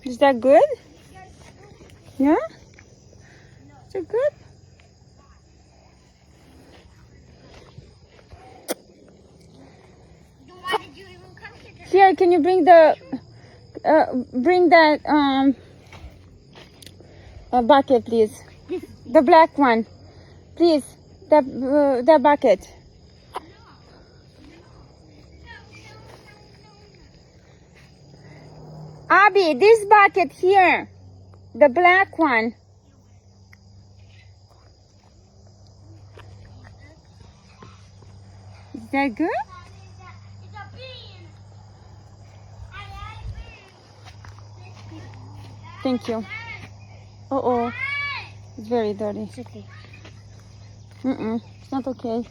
Is that good? Yeah? Is that good? Here, can you bring the bucket, please? The black one, please. The bucket. Abby, this bucket here, the black one. Is that good? Thank you. Oh, it's very dirty. It's okay. It's not okay.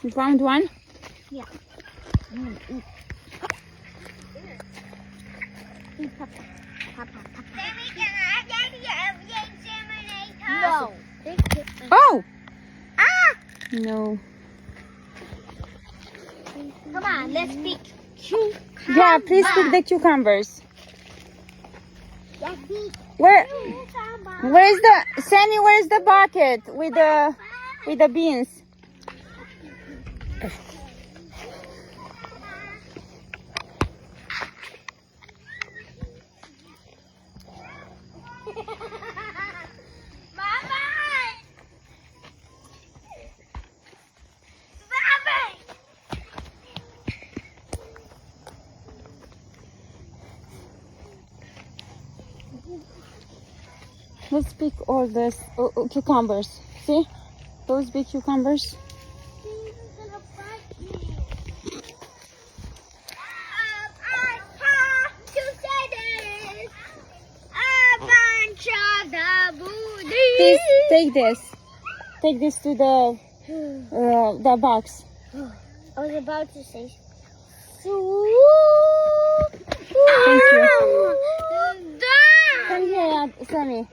You found one? Yeah. No. Oh! No. Come on, let's pick cucumbers. Yeah, please pick the cucumbers. Where's the Sammy? Where's the bucket with the beans? Let's pick all this cucumbers. See? Those big cucumbers. Please take this. Take this to the box. I was about to say. Thank you. Come here, Sammy.